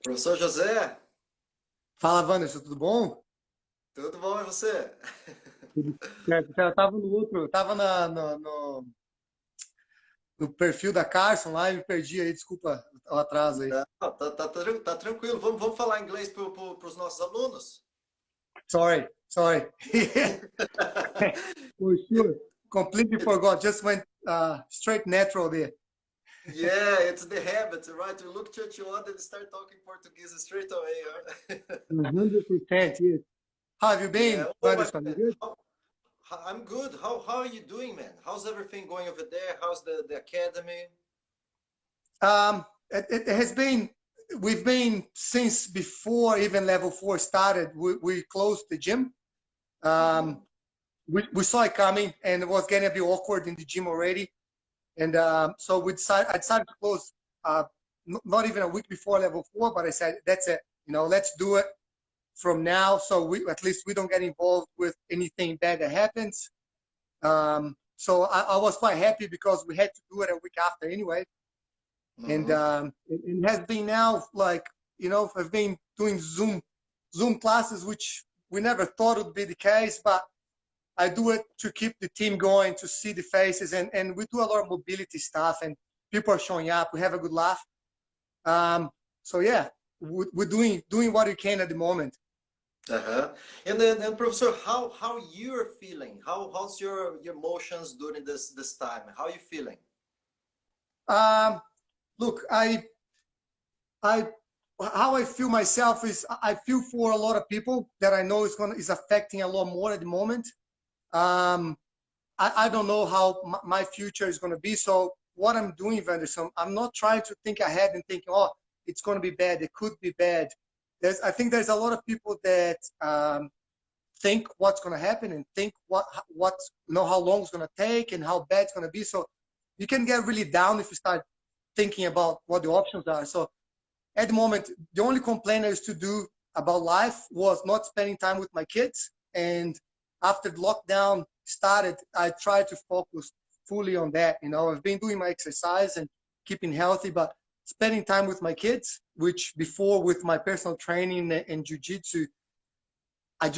Professor José, Fala, Wanderson, tudo bom? tudo bom e você? Tudo certo. Eu tava no outro, eu tava no perfil da Carlson lá e me perdi aí, desculpa o atraso aí. Não, tá tranquilo. Vamos falar inglês para os nossos alunos? Sorry. For sure. Completely It's, forgot, just went straight natural there. yeah, it's the habit, right? We look to each other and start talking Portuguese straight away. Huh? 100%, yes. How have you Yeah. been, Oh, my Wanderson? You friend, good? I'm good. How are you doing, man? How's everything going over there? How's the academy? It has been, we've been since before even level 4 started, we closed the gym. Mm-hmm. Um, we saw it coming and it was getting a bit awkward in the gym already. And so I decided to close not even a week before level 4, but I said, that's it. Let's do it from now. So at least we don't get involved with anything bad that happens. So I was quite happy because we had to do it a week after anyway. And Mm-hmm. it has been now like, I've been doing Zoom classes, which we never thought would be the case, but I do it to keep the team going, to see the faces, and we do a lot of mobility stuff, and people are showing up. We have a good laugh. So yeah, we're doing what we can at the moment. Uh-huh. And Professor, how you're feeling? How's your emotions during this time? How are you feeling? Um, Look, I, how I feel myself is I feel for a lot of people that I know is affecting a lot more at the moment. Um, I don't know how my future is going to be. So what I'm doing, Vanderson, I'm not trying to think ahead and thinking, oh, it's going to be bad. It could be bad. I think there's a lot of people that think what's going to happen and think how long it's going to take and how bad it's going to be. So you can get really down if you start thinking about what the options are. So at the moment, the only complaint I used to do about life was not spending time with my kids. And after the lockdown started, I tried to focus fully on that. I've been doing my exercise and keeping healthy, but spending time with my kids, which before with my personal training and jiu-jitsu, I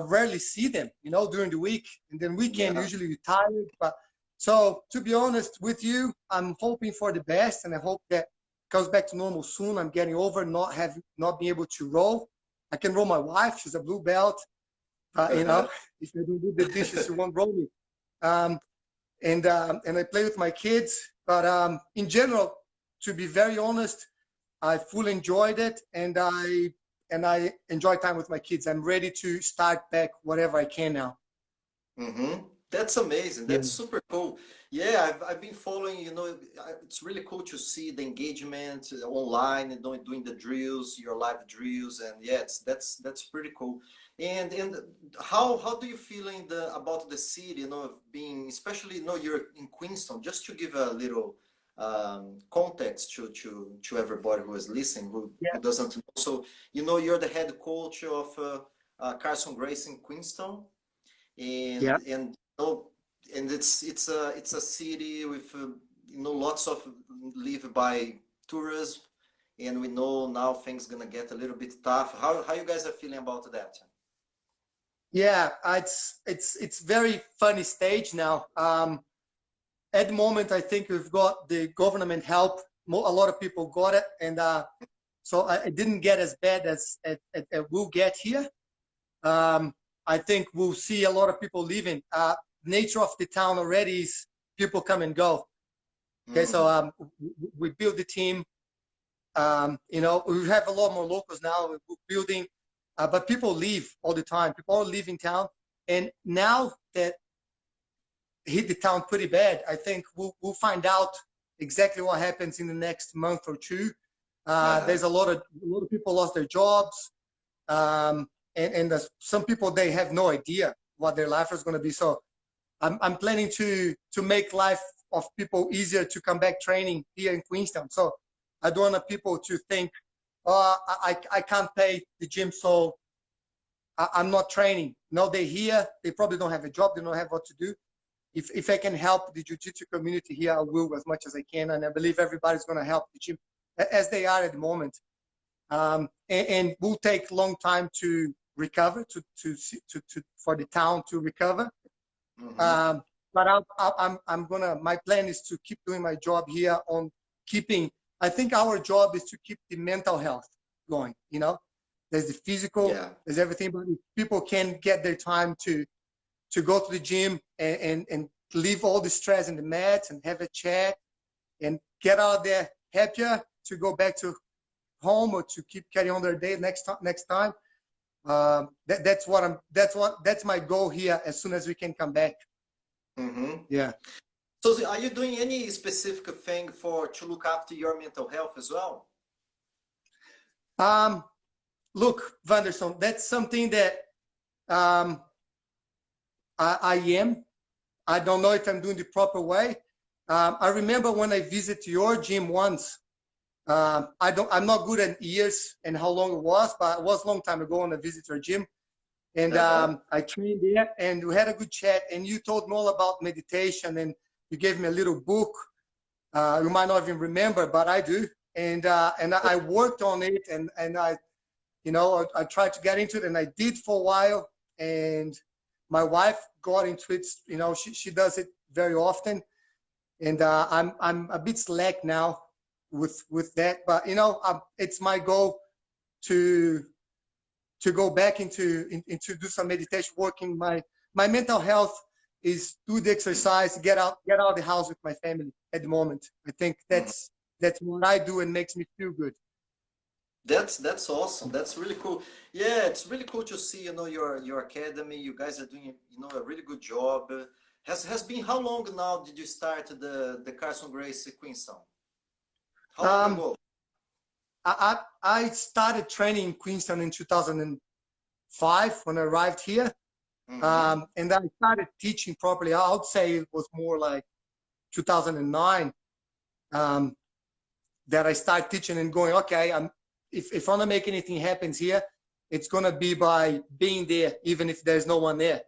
rarely see them, during the week, and then weekend Yeah. usually tired. But so to be honest with you, I'm hoping for the best, and I hope that goes back to normal soon. I'm getting over not being able to roll. I can roll my wife; she's a blue belt. Uh-huh. If I don't do the dishes, she won't roll me. Um, and I play with my kids. But in general, to be very honest, I fully enjoyed it, and I enjoy time with my kids. I'm ready to start back whatever I can now. Mm-hmm. That's amazing. Yeah, That's super cool. Yeah, I've been following, it's really cool to see the engagement online and doing the drills, your live drills, and yeah, that's pretty cool. And how do you feel about the city, being especially, you're in Queenstown, just to give a little context to everybody who is listening, who yeah, doesn't know. So, you're the head coach of Carlson Gracie Queenstown yeah. and no, and it's a city with lots of live by tourism, and we know now things gonna get a little bit tough. How you guys are feeling about that? Yeah, it's very funny stage now. At the moment, I think we've got the government help. A lot of people got it, and so I didn't get as bad as it will get here. Um, I think we'll see a lot of people leaving. Nature of the town already is people come and go. Okay, so Mm-hmm. we build the team. We have a lot more locals now. We're building, but people leave all the time. People are leaving town, and now that hit the town pretty bad, I think we'll find out exactly what happens in the next month or two. Uh-huh. There's a lot of people lost their jobs, and some people they have no idea what their life is going to be. So I'm planning to make life of people easier to come back training here in Queenstown. So I don't want people to think, oh, I can't pay the gym, so I'm not training. No, they're here. They probably don't have a job. They don't have what to do. If I can help the jiu-jitsu community here, I will as much as I can. And I believe everybody's going to help the gym. as they are at the moment. And will take a long time to recover, for the town to recover. Mm-hmm. But my plan is to keep doing my job here on keeping, I think our job is to keep the mental health going, you know. There's the physical, Yeah. there's everything, but if people can get their time to go to the gym and leave all the stress in the mats and have a chat and get out there happier to go back to home or to keep carrying on their day next time. That's my goal here as soon as we can come back. Mm-hmm. Yeah. So are you doing any specific thing to look after your mental health as well? Look, Vanderson, that's something that I am. I don't know if I'm doing the proper way. I remember when I visited your gym once. I'm not good at years and how long it was, but it was a long time ago when I visited your gym. And I trained there and we had a good chat and you told me all about meditation and you gave me a little book. You might not even remember, but I do. And I worked on it and I, you know, I tried to get into it and I did for a while. And my wife got into it, you know, she does it very often. And I'm a bit slack now with that, but you know, it's my goal to go back into do some meditation, working my mental health is do the exercise, get out of the house with my family at the moment. I think that's what I do and makes me feel good. That's awesome. That's really cool. Yeah, it's really cool to see, you know, your academy. You guys are doing, you know, a really good job. Has been how long now did you start the Carlson Gracie Queenstown? How long ago? I started training in Queenstown in 2005 when I arrived here. Mm-hmm. And then I started teaching properly. I would say it was more like 2009 that I started teaching and going, okay, if I want to make anything happens here, it's going to be by being there, even if there's no one there.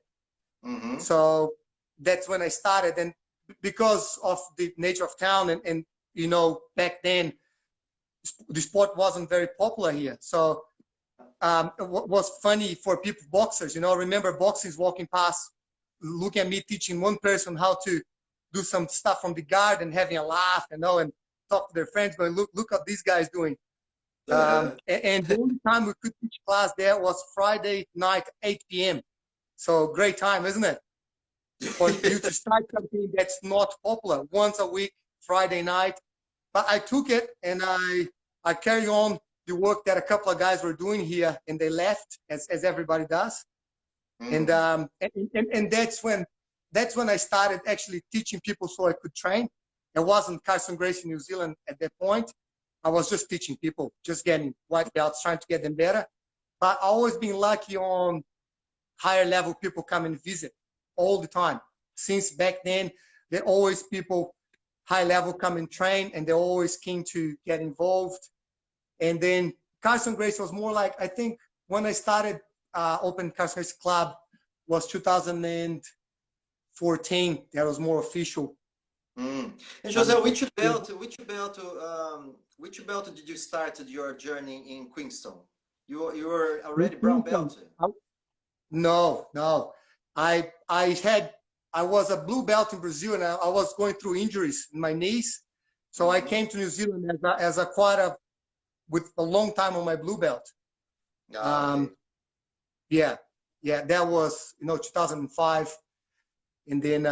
Mm-hmm. So that's when I started. And because of the nature of town and you know, back then, the sport wasn't very popular here. So what was funny for people, boxers, you know, I remember boxers walking past, looking at me teaching one person how to do some stuff from the guard and having a laugh, you know, and talk to their friends, going, look what these guys doing. And the only time we could teach class there was Friday night, 8 p.m. So great time, isn't it? For you to start something that's not popular once a week, Friday night. But I took it and I carry on the work that a couple of guys were doing here, and they left, as everybody does. And that's when I started actually teaching people so I could train. It wasn't Carlson Gracie New Zealand at that point. I was just teaching people, just getting white belts, trying to get them better. But I always been lucky on higher level people come and visit all the time. Since back then, there always people high level come and train, and they're always keen to get involved. And then Carlson Gracie was more like, I think when I started Open Carlson Gracie Club was 2014. That was more official. And Jose, which belt did you start your journey in Queenstown? You were already brown belt? No. I was a blue belt in Brazil, and I was going through injuries in my knees. So I came to New Zealand as a quite with a long time on my blue belt. Okay. Yeah, that was 2005, and then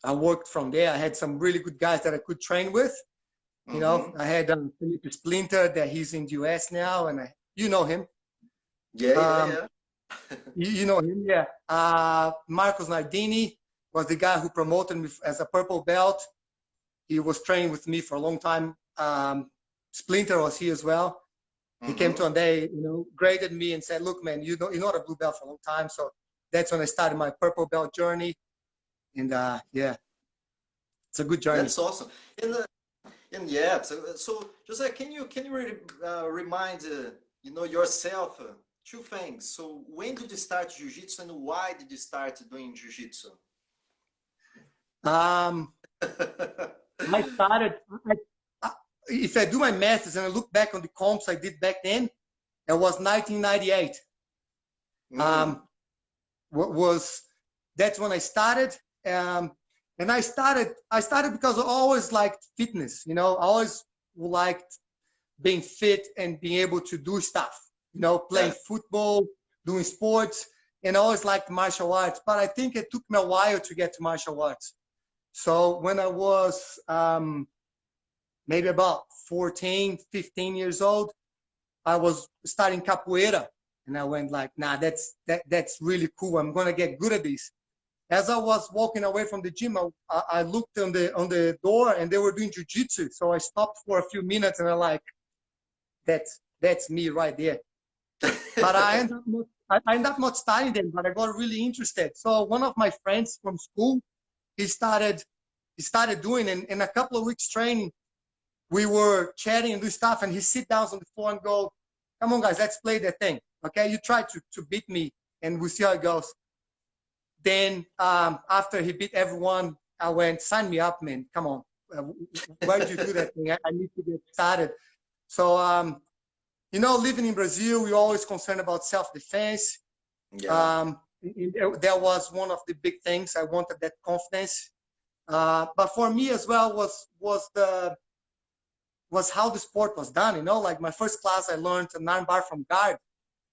I worked from there. I had some really good guys that I could train with. You know, I had Felipe Splinter, that he's in the US now, and you know him. Yeah. You know him, yeah. Marcos Nardini was the guy who promoted me as a purple belt. He was training with me for a long time. Splinter was here as well. He came to one day, graded me and said, "Look, man, you're not a blue belt for a long time." So that's when I started my purple belt journey. And yeah, it's a good journey. That's awesome. And yeah, so Jose, can you really remind yourself two things? So when did you start jiu-jitsu, and why did you start doing jiu-jitsu? I started. if I do my maths and I look back on the comps I did back then, it was 1998. That's when I started. And I started because I always liked fitness. You know, I always liked being fit and being able to do stuff. You know, playing football, doing sports, and I always liked martial arts. But I think it took me a while to get to martial arts. So when I was maybe about 14, 15 years old, I was starting capoeira, and I went like, nah, that's really cool. I'm gonna get good at this. As I was walking away from the gym, I looked on the door, and they were doing jiu-jitsu. So I stopped for a few minutes, and I'm like, that's me right there. But I ended up not studying them, but I got really interested. So one of my friends from school, he started doing, and in a couple of weeks training, we were chatting and do stuff, and he sit down on the floor and go, come on guys, let's play that thing. Okay, you try to beat me and we'll see how it goes. Then after he beat everyone, I went, sign me up, man, come on. Why did you do that thing? I need to get started. So, you know, living in Brazil, we're always concerned about self-defense. Yeah. That was one of the big things. I wanted that confidence. But for me as well was how the sport was done. You know, like my first class, I learned an arm bar from guard,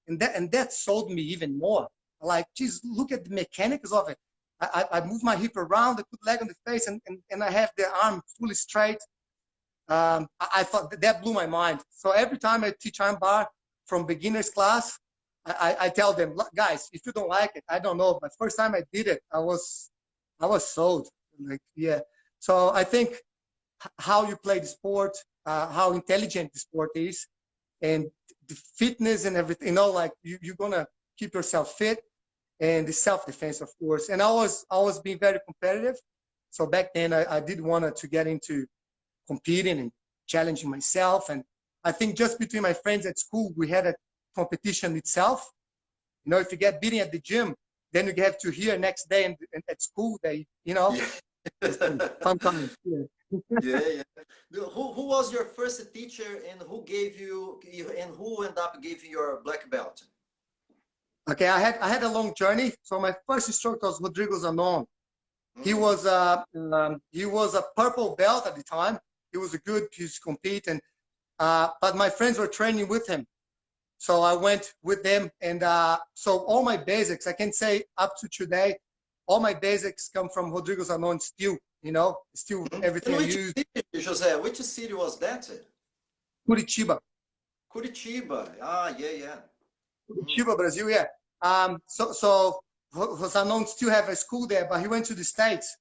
and that sold me even more. Like, geez, look at the mechanics of it. I move my hip around, I put leg on the face, and I have the arm fully straight. I thought that blew my mind. So every time I teach arm bar from beginners class, I tell them, guys, if you don't like it, I don't know. But first time I did it, I was sold. Like, yeah. So I think how you play the sport, how intelligent the sport is, and the fitness and everything, you know, like you're gonna keep yourself fit, and the self-defense, of course. And I was being very competitive. So back then I did want to get into competing and challenging myself. And I think just between my friends at school, we had a competition itself. You know, if you get beaten at the gym, then you have to hear next day and at school, they, you know, fun times. Yeah. Who was your first teacher, and who gave you, and who ended up giving you your black belt? Okay, I had a long journey. So my first instructor was Rodrigo Zanon. He was a purple belt at the time. He was a good, he used to compete, and but my friends were training with him, so I went with them, and so all my basics, I can say up to today, all my basics come from Rodrigo Zanon still. You know, still everything I use. José, which city was that? Curitiba. Curitiba. Yeah. Curitiba, Brazil, yeah. So Zanon still have a school there, but he went to the States.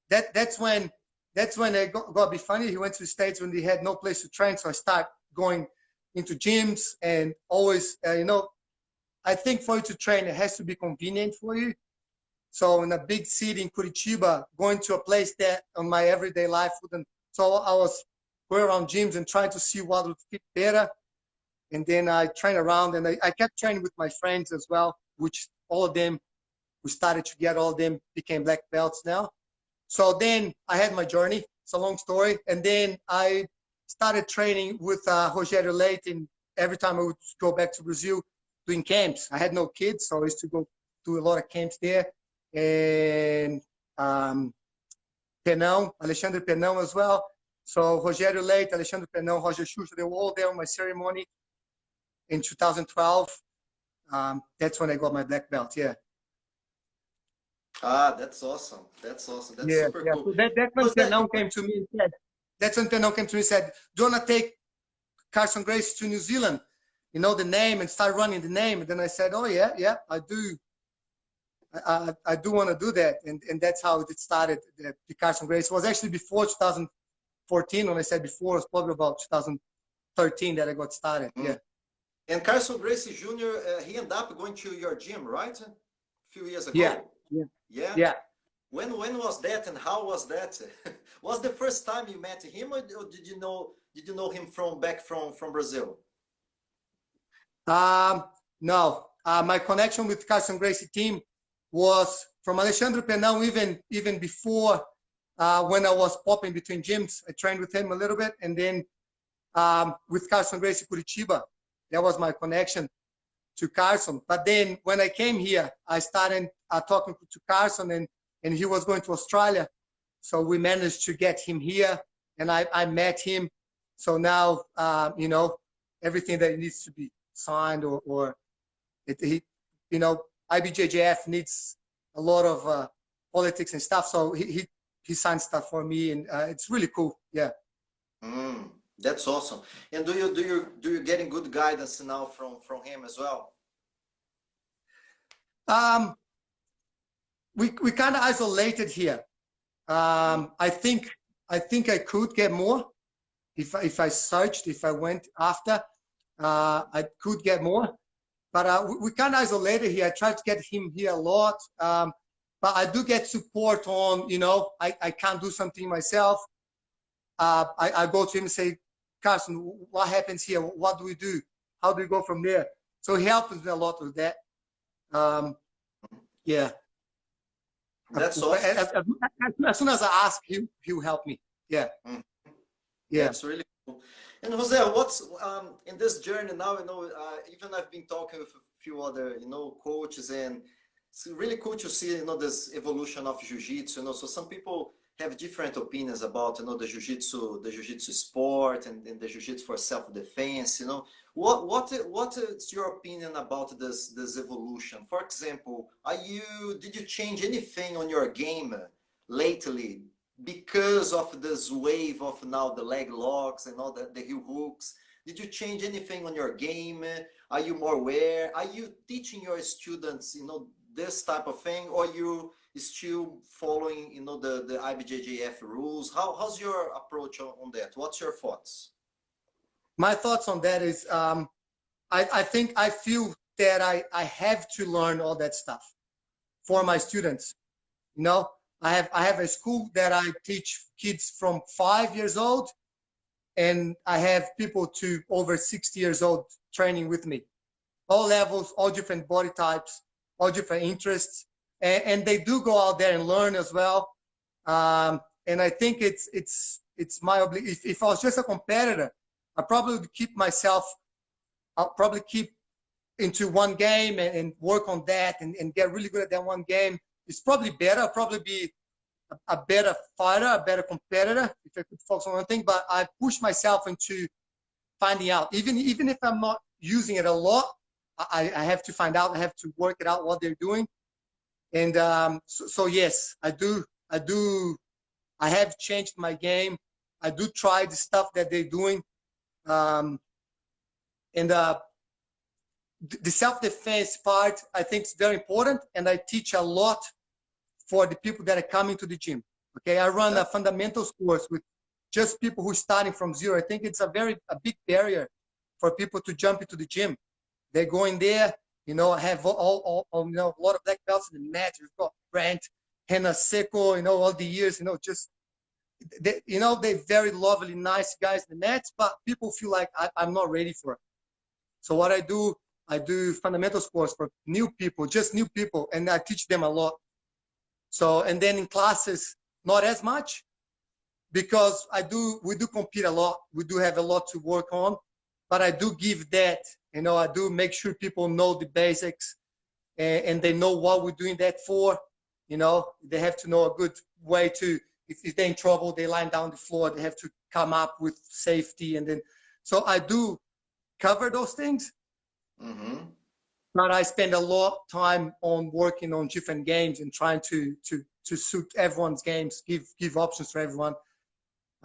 That's when it got a bit funny. He went to the States when they had no place to train. So I started going into gyms, and always, you know, I think for you to train, it has to be convenient for you. So in a big city in Curitiba, going to a place that on my everyday life wouldn't. So I was going around gyms and trying to see what would fit better. And then I trained around, and I kept training with my friends as well, which all of them, we started to get, all of them became black belts now. So then I had my journey. It's a long story. And then I started training with Rogério Leite, and every time I would go back to Brazil doing camps. I had no kids, so I used to go do a lot of camps there. And Penão, Alexandre Penão as well. So Rogério Leite, Alexandre Penão, Roger Xuxa, they were all there on my ceremony in 2012. That's when I got my black belt, yeah. That's awesome. That's super cool. So that's when Penão came to me and said, do you want to take Carlson Gracie to New Zealand? You know, the name, and start running the name. And then I said, oh yeah, I do. I do want to do that, and that's how it started. The Carlson Gracie, it was actually before 2014. When I said before, it was probably about 2013 that I got started. Yeah. And Carlson Gracie Jr., he ended up going to your gym, right? A few years ago. Yeah. When was that, and how was that? Was the first time you met him, or did you know him from back from Brazil? No. My connection with Carlson Gracie team was from Alexandre Penão, even before when I was popping between gyms. I trained with him a little bit, and then with Carlson Gracie Curitiba. That was my connection to Carlson. But then when I came here, I started talking to Carlson, and he was going to Australia. So we managed to get him here, and I met him. So now, you know, everything that needs to be signed you know, IBJJF needs a lot of politics and stuff. So he signed stuff for me, and it's really cool. Yeah. That's awesome. And do you getting good guidance now from him as well? We kind of isolated here. I think I could get more if I searched, if I went after. I could get more, but we kind of isolated here. I tried to get him here a lot, but I do get support on, you know, I can't do something myself. I go to him and say, Carlson, what happens here? What do we do? How do we go from there? So he helps me a lot with that. Yeah. That's awesome. As soon as I ask, he'll help me. Yeah. Yeah. That's really cool. And Jose, what's in this journey now? You know, even I've been talking with a few other, you know, coaches, and it's really cool to see, you know, this evolution of jiu-jitsu. You know, so some people have different opinions about, you know, the jiu-jitsu sport and the jiu-jitsu for self-defense. You know, what is your opinion about this evolution? For example, did you change anything on your game lately because of this wave of now the leg locks and all the heel hooks? Did you change anything on your game? Are you more aware? Are you teaching your students, you know, this type of thing, or you still following, you know, the IBJJF rules? How's your approach on that? What's your thoughts? My thoughts on that is, I feel that I have to learn all that stuff for my students. You know, I have a school that I teach kids from 5 years old, and I have people to over 60 years old training with me, all levels, all different body types, all different interests, and they do go out there and learn as well. And I think it's my obligation. If I was just a competitor, I probably would keep myself. I'll probably keep into one game and work on that and get really good at that one game. It's probably better. I'll probably be a better fighter, a better competitor if I could focus on one thing. But I push myself into finding out. Even if I'm not using it a lot, I have to find out. I have to work it out what they're doing. And so yes, I do. I have changed my game. I do try the stuff that they're doing. And the self-defense part, I think, is very important. And I teach a lot for the people that are coming to the gym. Okay, I run a fundamentals course with just people who are starting from zero. I think it's a big barrier for people to jump into the gym. They go in there, you know, have all you know, a lot of black belts in the mat. You've got Brent, Hannah Seco, you know, all the years, you know, just, you know, they're very lovely, nice guys in the mats, but people feel like I'm not ready for it. So what I do fundamentals course for new people, just new people, and I teach them a lot. So, and then in classes, not as much, because we do compete a lot. We do have a lot to work on, but I do give that, you know, I do make sure people know the basics and they know what we're doing that for. You know, they have to know a good way to, if they're in trouble, they lie down the floor, they have to come up with safety. And then, so I do cover those things. Mm-hmm. But I spend a lot of time on working on different games and trying to suit everyone's games, give options for everyone.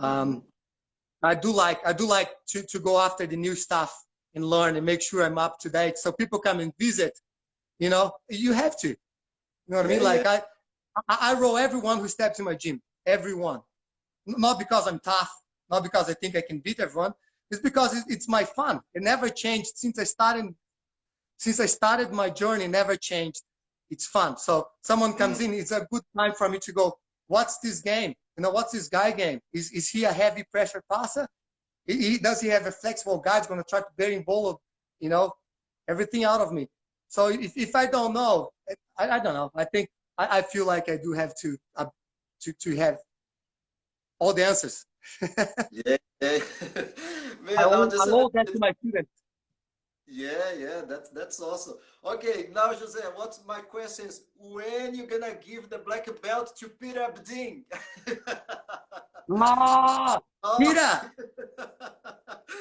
I do like to go after the new stuff and learn and make sure I'm up to date. So people come and visit, you know, you have to, you know what I mean? Like I roll everyone who steps in my gym, everyone, not because I'm tough, not because I think I can beat everyone. It's because it's my fun. It never changed since I started my journey, never changed. It's fun. So someone comes in, it's a good time for me to go, what's this game? You know, what's this guy game? Is he a heavy pressure passer? Does he have a flexible guy who's going to try to bury ball, you know, everything out of me? So if I don't know, I don't know. I think I feel like I do have to have all the answers. Yeah. I Man, now owe, I just a owe little that bit. to my students. Yeah, yeah, that's awesome. Okay, now Jose, what's my question is when you gonna give the black belt to Peter Abdin? Ah, Oh, Peter,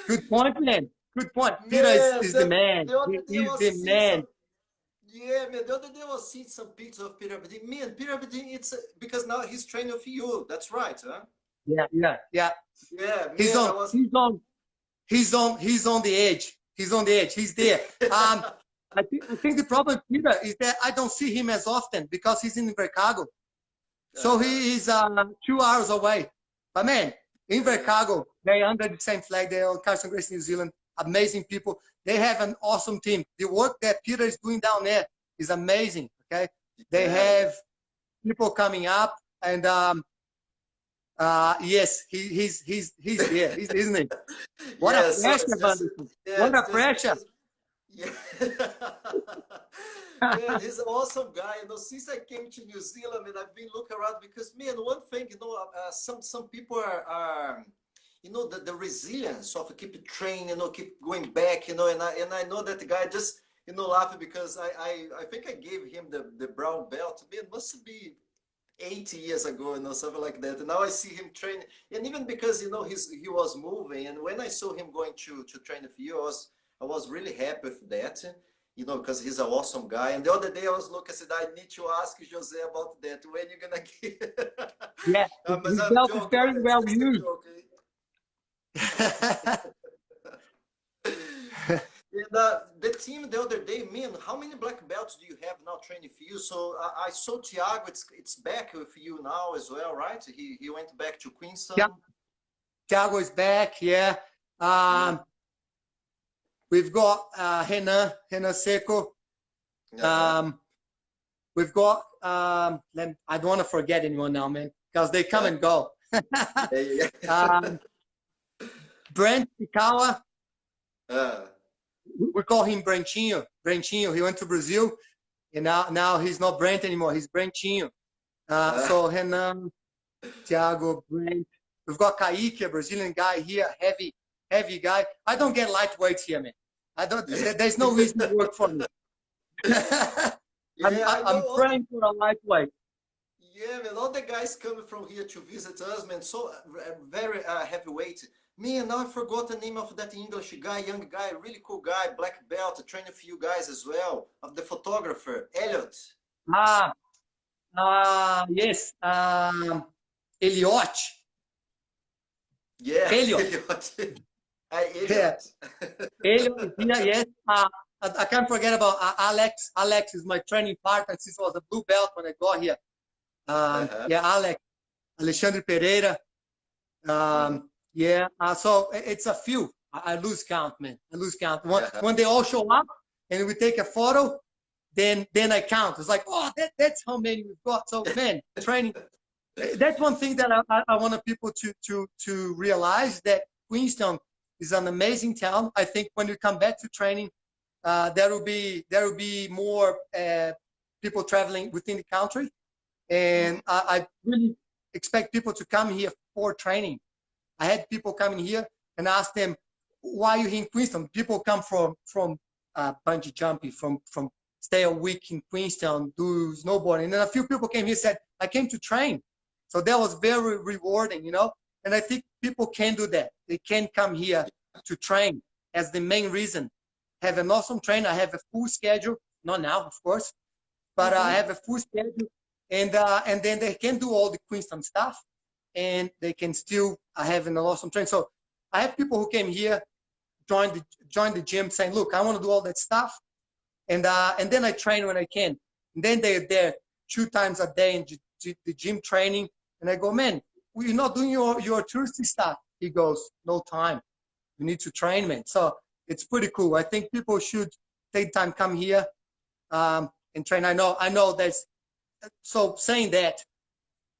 good point, man. Good point. Peter man, is the man. the He other day I is was the seeing some. man. Yeah, man, the other day I was seeing some pictures of Peter Abdin. Man, Peter Abdin, it's because now he's training with you. That's right, huh? Yeah, yeah, yeah. Yeah, He's man, I on, was. he's on, he's on the edge. He's on the edge. He's there. I think the problem, Peter, is that I don't see him as often because he's in Invercargill. So Uh-huh. he is 2 hours away. But man, Uh, Invercargill, they're under the same flag. They're on Carlson Gracie New Zealand. Amazing people. They have an awesome team. The work that Peter is doing down there is amazing. Okay, they yeah, yeah. have people coming up, and yes, he's there, isn't he? What a Yeah, so pressure, it's just Anderson. yeah, What it's a pressure. just yeah. Man, he's an awesome guy. You know, since I came to New Zealand and I've been looking around because man, one thing, you know, some people are you know, the resilience of keep training, you know, keep going back, you know, and I know that the guy just you know laughing because I think I gave him the brown belt. Man, must be 80 years ago, you know, something like that. And now I see him train, and even because you know he was moving, and when I saw him going to train with you, I was really happy with that, you know, because he's an awesome guy. And the other day I was looking, I said I need to ask Jose about that. When you gonna get? Yeah, But his I'm belt is joking, very man. It's well just a used. joke. And the team the other day, man, how many black belts do you have now training for you? So I saw Thiago, it's back with you now as well, right? He went back to Yeah, Queenstown. Thiago is back. Yeah. Mm. Um, we've got Renan Seco. Uh-huh. Um, we've got, I don't want to forget anyone now, man, because they come Uh, and go. yeah, yeah, um, Brent Ikawa, yeah. we call him Brentinho. Brentinho, he went to Brazil, and now he's not Brent anymore. He's Brentinho. Uh, So Renan, Thiago, Brent. We've got Kaique, a Brazilian guy here, heavy guy. I don't get lightweights here, man. I don't. yeah. There's no reason to work for me. Yeah, I know I'm all the praying for a lightweight. yeah, man, all the guys coming from here to visit us, man, so very heavyweight. Man, now I forgot the name of that English guy, young guy, really cool guy, black belt, training for you guys as well, of the photographer, Elliot. Ah, yes. Elliot. Yeah, Elliot. Elliot. Hi, Yeah. Elliot. Elliot is here, yes. I can't forget about Alex. Alex is my training partner since I was a blue belt when I got here. Uh-huh. Yeah, Alex. Alexandre Pereira. Mm. Yeah, so it's a few. I lose count, man. I lose count. Uh-huh. When they all show up and we take a photo, then I count. It's like, oh, that's how many we've got. So, man, training. That's one thing that I want people to realize that Queenstown is an amazing town. I think when we come back to training, there will be more people traveling within the country, Mm. and I really expect people to come here for training. I had people coming here and ask them, why are you here in Queenstown? People come from bungee jumping, from stay a week in Queenstown, do snowboarding. And then a few people came here and said, I came to train. So that was very rewarding, you know? And I think people can do that. They can come here to train as the main reason. Have an awesome trainer. I have a full schedule. Not now, of course, but I Mm-hmm. have a full schedule. And then they can do all the Queenstown stuff, and they can still have an awesome train. So I have people who came here, join the gym, saying, "Look, I want to do all that stuff," and then I train when I can. And then they're there 2 times a day in the gym training, and I go, "Man, you're not doing your touristy stuff." He goes, "No time. You need to train, man." So it's pretty cool. I think people should take time, come here, and train. I know there's so saying that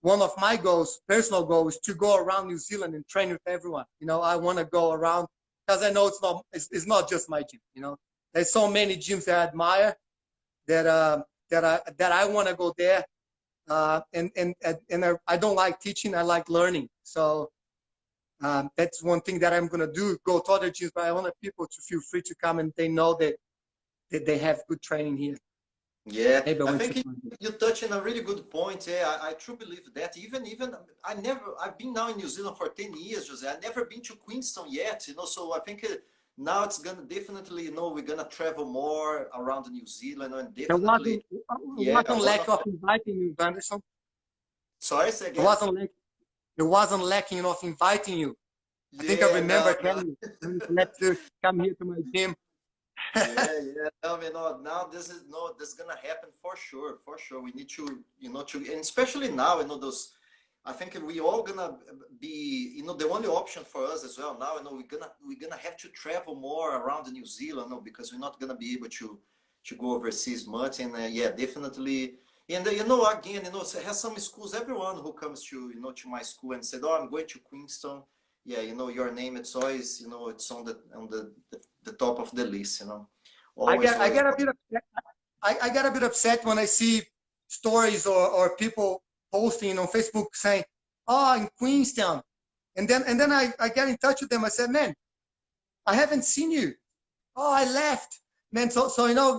one of my goals, personal goals, is to go around New Zealand and train with everyone. You know, I want to go around because I know it's not just my gym. You know, there's so many gyms that I admire that I want to go there. And I don't like teaching. I like learning. So That's one thing that I'm gonna do. Go to other gyms, but I want people to feel free to come and they know that they have good training here. Yeah, Maybe I I want think to. you touch on a really good point. Yeah, I truly believe that. Even I've been now in New Zealand for 10 years, Jose. I've never been to Queenstown yet, so I think now it's gonna definitely, we're gonna travel more around New Zealand and There definitely, yeah, wasn't one lack of of inviting you, Anderson. sorry, say There again? wasn't lack, there wasn't lacking of inviting you. I think I Yeah, remember no, no. telling you, let's come here to my gym. Yeah, yeah. No, now this is no, this is gonna happen for sure, for sure. We need to, and especially now, those. I think we all gonna be, the only option for us as well now. We're gonna have to travel more around New Zealand, because we're not gonna be able to go overseas much. And yeah, definitely. And again, so has some schools. Everyone who comes to my school and said, "Oh, I'm going to Queenstown." Yeah, your name. It's always, it's on the top of the list. I Always, get I always. get a bit upset. I get a bit upset when I see stories or people posting on Facebook saying, "Oh, in Queenstown," and then I get in touch with them. I said, "Man, I haven't seen you. Oh, I left, man." So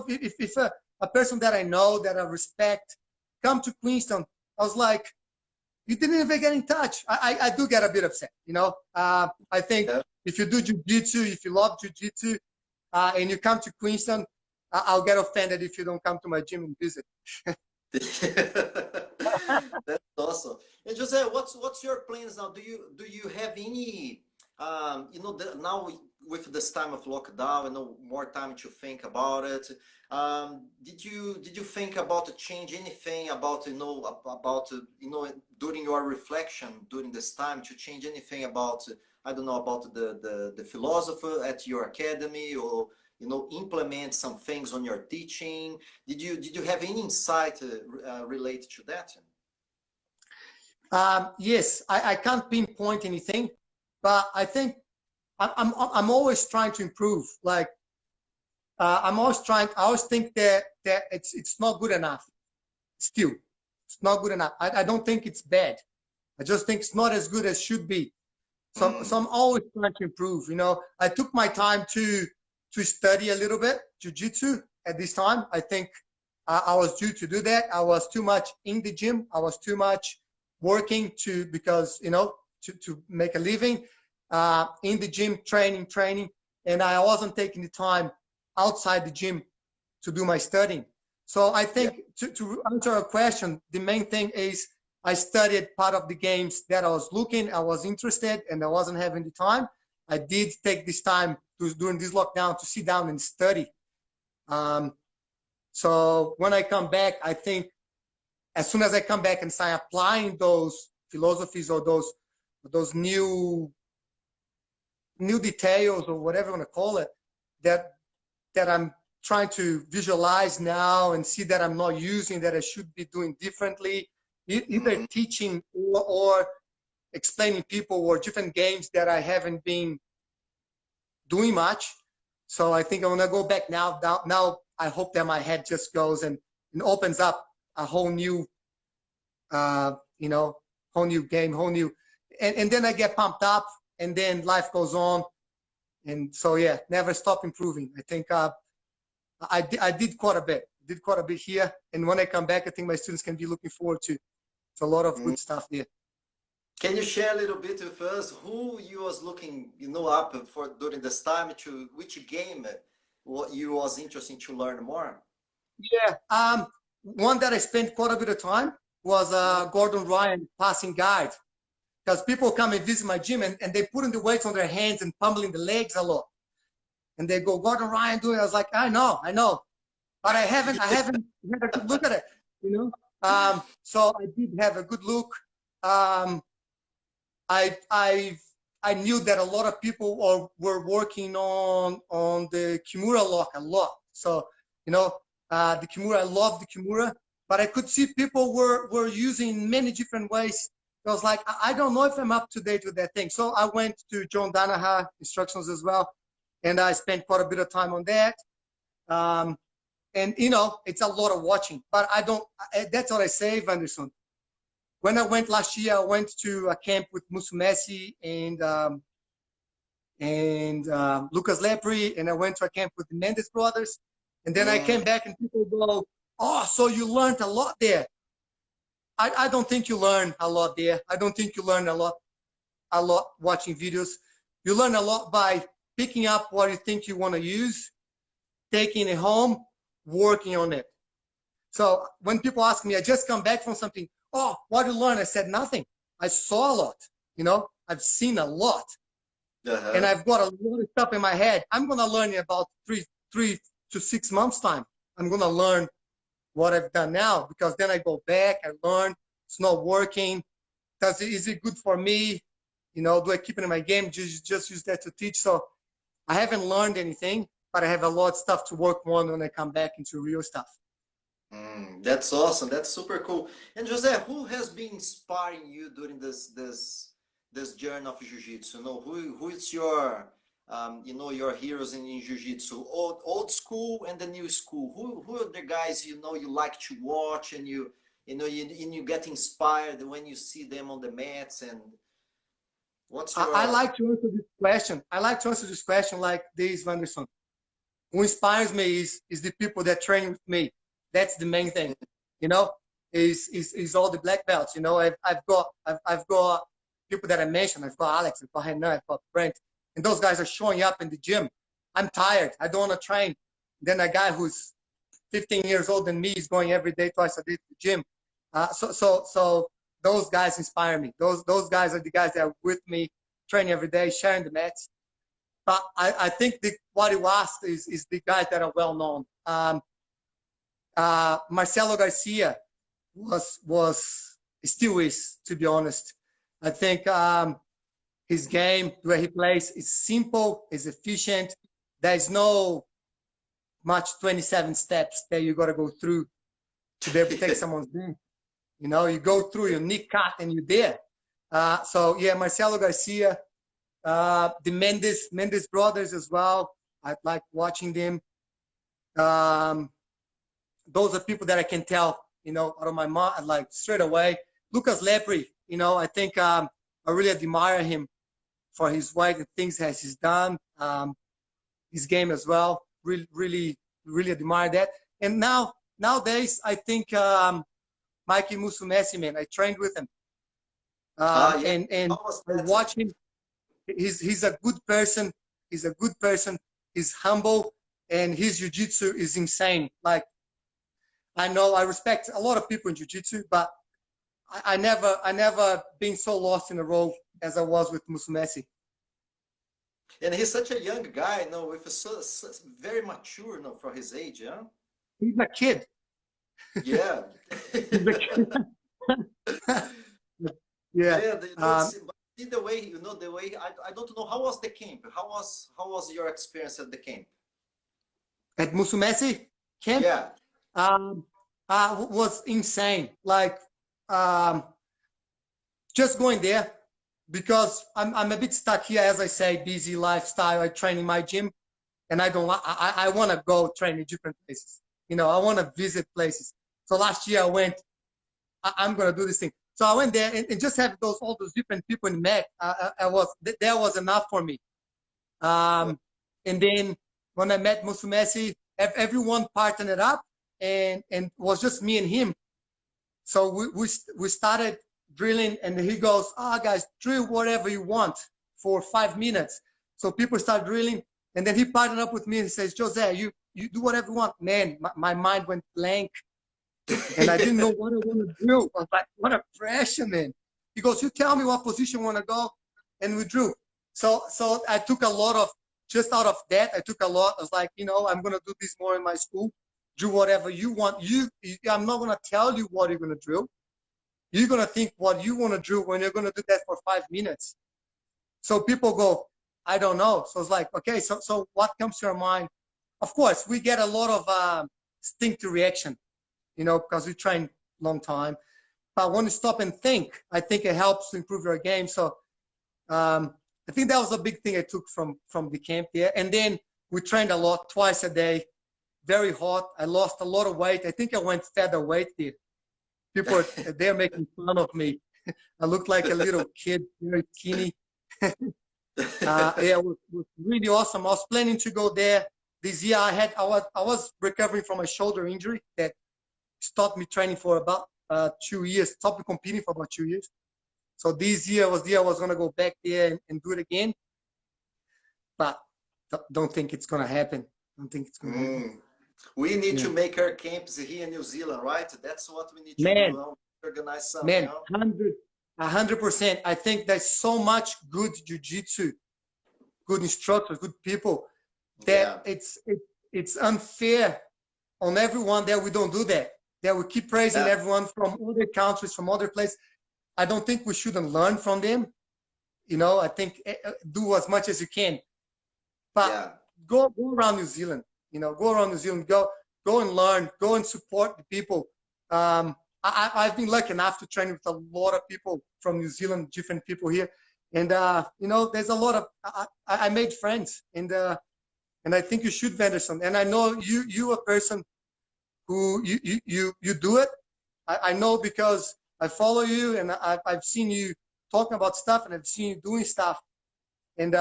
if a person that I know that I respect come to Queenstown, I was like, you didn't even get in touch. I do get a bit upset. I think Yeah. if you do jiu-jitsu, if you love jiu-jitsu, and you come to Queenstown, I'll get offended if you don't come to my gym and visit. That's awesome. And Jose, what's your plans now? Do you have any now with this time of lockdown, more time to think about it. Did you think about to change anything about during your reflection during this time to change anything about I don't know about the philosopher at your academy or implement some things on your teaching? Did you have any insight related to that? Yes, I can't pinpoint anything, but I think I'm always trying to improve. Like I'm always trying. I always think that it's not good enough. Still, it's not good enough. I don't think it's bad. I just think it's not as good as should be. So I'm always trying to improve. I took my time to study a little bit jiu-jitsu at this time. I think I was due to do that. I was too much in the gym. I was too much working because to make a living in the gym, training, and I wasn't taking the time outside the gym to do my studying. So I Yeah. think to answer your question, the main thing is I studied part of the games that I was interested, and I wasn't having the time. I did take this time during this lockdown to sit down and study. So when I come back, I think as soon as I come back and start applying those philosophies or those new details or whatever you want to call it, that I'm trying to visualize now and see that I'm not using, that I should be doing differently, either teaching or explaining people or different games that I haven't been doing much. So I think I'm gonna go back now. Now I hope that my head just goes and opens up a whole new, whole new game, and then I get pumped up, and then life goes on, and so yeah, never stop improving. I think I did quite a bit here, and when I come back, I think my students can be looking forward to a lot of good stuff there. Can you share a little bit with us who you was looking, up for during this time, to which game what you was interested to learn more? Yeah, one that I spent quite a bit of time was Gordon Ryan passing guide, because people come and visit my gym and they putting the weights on their hands and pummeling the legs a lot, and they go, Gordon Ryan doing it. I was like, I know, but I haven't had a good look at it, so I did have a good look. I knew that a lot of people were working on the Kimura lock a lot. So the Kimura, I love the Kimura, but I could see people were using many different ways. I was like, I don't know if I'm up to date with that thing. So I went to John Danaher instructions as well, and I spent quite a bit of time on that. And it's a lot of watching, but I don't. That's what I say, Vanderson. when I went last year, I went to a camp with Musumeci and Lucas Lepri, and I went to a camp with the Mendes brothers. And then I came back and people go, oh, so you learned a lot there. I don't think you learn a lot there. I don't think you learn a lot watching videos. You learn a lot by picking up what you think you want to use, taking it home, working on it. So when people ask me, I just come back from something, oh, what did you learn? I said, nothing. I saw a lot, you know, I've seen a lot. And I've got a lot of stuff in my head. I'm going to learn in about three to 6 months time. I'm going to learn what I've done now, because then I go back, I learn, it's not working. Is it good for me? You know, do I keep it in my game? Just use that to teach. So I haven't learned anything, but I have a lot of stuff to work on when I come back into real stuff. That's awesome. That's super cool. And Jose, who has been inspiring you during this journey of jiu-jitsu? You know, who is your you know, your heroes in jiu-jitsu, old school and the new school? Who are the guys, you know, you like to watch, and you get inspired when you see them on the mats? And what's your... I like to answer this question. I like to answer this question like this, Vanderson. Who inspires me is the people that train with me. That's the main thing, you know, is all the black belts. You know, I've got people that I mentioned. I've got Alex, I've got Renan, I've got Brent, and those guys are showing up in the gym. I'm tired. I don't want to train. Then a guy who's 15 years older than me is going every day, twice a day to the gym. So those guys inspire me. Those guys are the guys that are with me, training every day, sharing the mats. But I think what you asked is the guys that are well known. Marcelo Garcia still is, to be honest. I think his game, the way he plays, is simple, is efficient. There's no much 27 steps that you got to go through to be able to take someone's knee. You know, you go through your knee cut and you're there. So yeah, Marcelo Garcia, the Mendes brothers as well. I like watching them. Those are people that I can tell, you know, out of my mind, like straight away. Lucas Lepri, you know, I think I really admire him for his work and things that he's done. His game as well, really admire that. And nowadays, I think Mikey Musumeci, man, I trained with him, and I watch him. He's a good person. He's a good person. He's humble, and his jiu-jitsu is insane. Like, I know I respect a lot of people in jiu-jitsu, but I never been so lost in a row as I was with Musumeci. And he's such a young guy, you know, with very mature, you know, for his age, yeah. He's a kid. Yeah. He's a kid. Yeah. See the way, you know, the way I don't know, how was the camp? How was your experience at the camp? At Musumeci camp? Yeah. Was insane. Like, just going there because I'm a bit stuck here, as I say, busy lifestyle. I train in my gym, and I want to go train in different places. You know, I want to visit places. So last year I went. I'm gonna do this thing. So I went there and just have all those different people in the mat. That was enough for me. And then when I met Musumeci, everyone partnered up. And it was just me and him. So we started drilling, and he goes, guys, drill whatever you want for 5 minutes. So people start drilling, and then he partnered up with me and he says, Jose, you do whatever you want. Man, my mind went blank, and I didn't know what I want to do. I was like, what a pressure, man. He goes, you tell me what position you want to go, and we drew. So I took a lot of, just out of that, I took a lot. I was like, you know, I'm going to do this more in my school. Do whatever you want. I'm not going to tell you what you're going to drill. You're going to think what you want to drill when you're going to do that for 5 minutes. So people go, I don't know. So it's like, okay, so what comes to your mind? Of course, we get a lot of instinctive reaction, you know, because we train long time. But when you stop and think, I think it helps to improve your game. So I think that was a big thing I took from the camp there. And then we trained a lot, twice a day. Very hot. I lost a lot of weight. I think I went featherweight there. people, they're making fun of me. I look like a little kid, very skinny. Yeah, it was really awesome. I was planning to go there this year. I was recovering from a shoulder injury that stopped me training for about 2 years, stopped me competing for about 2 years. So this year was the year I was going to go back there and do it again. But don't think it's going to happen. Don't think it's going to happen. We need to make our camps here in New Zealand, right? That's what we need to Man, do. Organize something. Man, 100%. I think there's so much good jiu-jitsu, good instructors, good people, that it's unfair on everyone that we don't do that. That we keep praising everyone from other countries, from other places. I don't think we shouldn't learn from them. You know, I think do as much as you can. But go around New Zealand. You know, go around New Zealand. Go and learn. Go and support the people. I've been lucky enough to train with a lot of people from New Zealand, different people here, and you know, there's a lot of I made friends, and I think you should, Venderson. And I know you a person who you do it. I know because I follow you, and I've seen you talking about stuff, and I've seen you doing stuff, and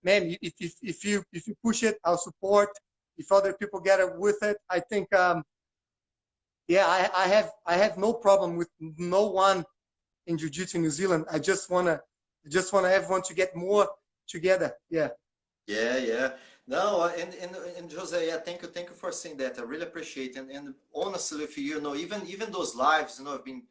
man, if you push it, I'll support. If other people get it with it, I think yeah, I have no problem with no one in Jiu-Jitsu New Zealand. I just wanna everyone to get more together. Yeah. Yeah. No, and Jose, yeah, thank you for saying that. I really appreciate it. And honestly, if you know, even those lives, you know, I've been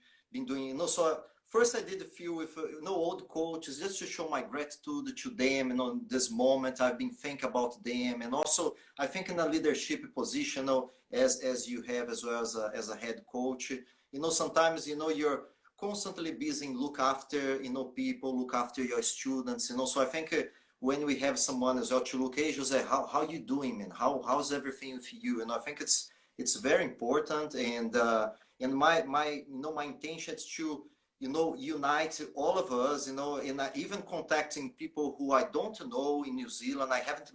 doing, you know, so first I did a few with, you know, old coaches just to show my gratitude to them, you know, in this moment I've been thinking about them. And also I think in a leadership position, you know, as you have as well as a head coach, you know, sometimes, you know, you're constantly busy, look after, you know, people, look after your students, you know, so I think when we have someone as well to look, hey, Jose, how you doing, man? How's everything with you? And I think it's very important. And my you know, my intention is to, you know, unite all of us, you know, and even contacting people who I don't know in New Zealand. I haven't,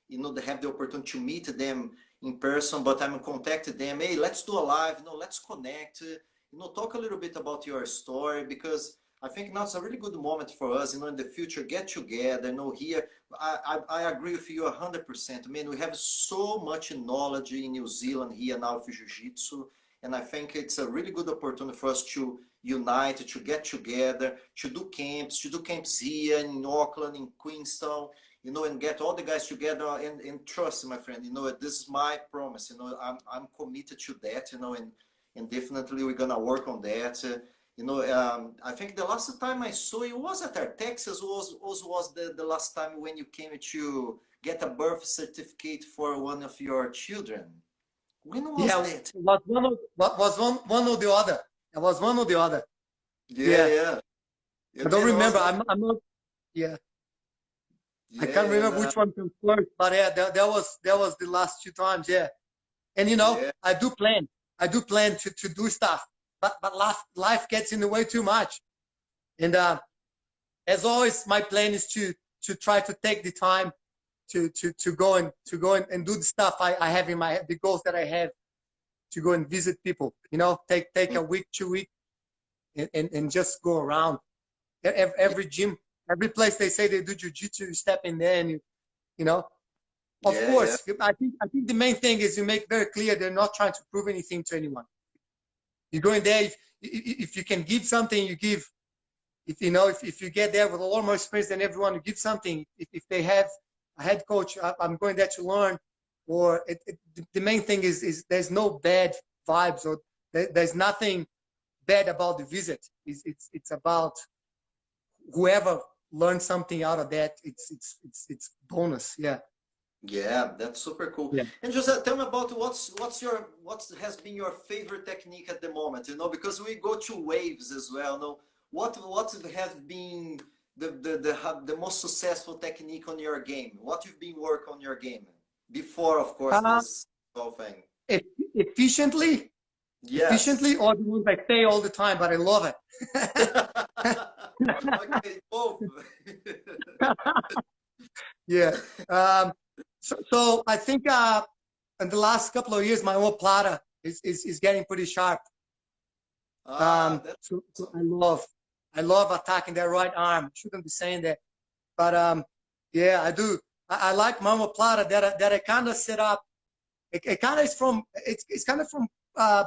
you know, they have the opportunity to meet them in person, but I'm contacting them. Hey, let's do a live, you know, let's connect, you know, talk a little bit about your story, because I think now it's a really good moment for us, you know, in the future, get together, you know, here. I agree with you 100%. I mean, we have so much knowledge in New Zealand here now for Jiu-Jitsu, and I think it's a really good opportunity for us to unite, to get together, to do camps here in Auckland, in Queenstown, you know, and get all the guys together. And trust me, my friend, you know, this is my promise, you know, I'm committed to that, you know, and definitely we're gonna work on that. You know, I think the last time I saw you was at Texas. Was the last time when you came to get a birth certificate for one of your children? When was that? Was one or the other. It was one or the other. Yeah. I don't remember. I'm not. Yeah. I can't remember which one comes first, but yeah, that was the last 2 times. Yeah. And you know, I do plan to do stuff. But life gets in the way too much. And as always, my plan is to try to take the time to go and do the stuff I have in my head, the goals that I have, to go and visit people, you know, take a week, 2 weeks, and just go around. Every gym, every place they say they do jiu-jitsu, you step in there and you know. Of course, I think the main thing is you make very clear they're not trying to prove anything to anyone. You go in there, if you can give something, you give. If you know, if you get there with a lot more experience than everyone, you give something. If they have a head coach, I'm going there to learn. Or the main thing is there's no bad vibes, or there's nothing bad about the visit. It's about whoever learns something out of that. It's bonus. Yeah. Yeah, that's super cool. Yeah. And just tell me about what has been your favorite technique at the moment, you know, because we go through waves as well. You know, what has been the most successful technique on your game? What you've been working on your game before, of course, this whole thing. Efficiently, or the ones I say all the time, but I love it. Okay, both. Yeah. So I think in the last couple of years, my omoplata is getting pretty sharp. That's So awesome. I love attacking that right arm. Shouldn't be saying that, but yeah, I do. I like Mama Plata that I kind of set up. It kind of is from it's kind of from uh,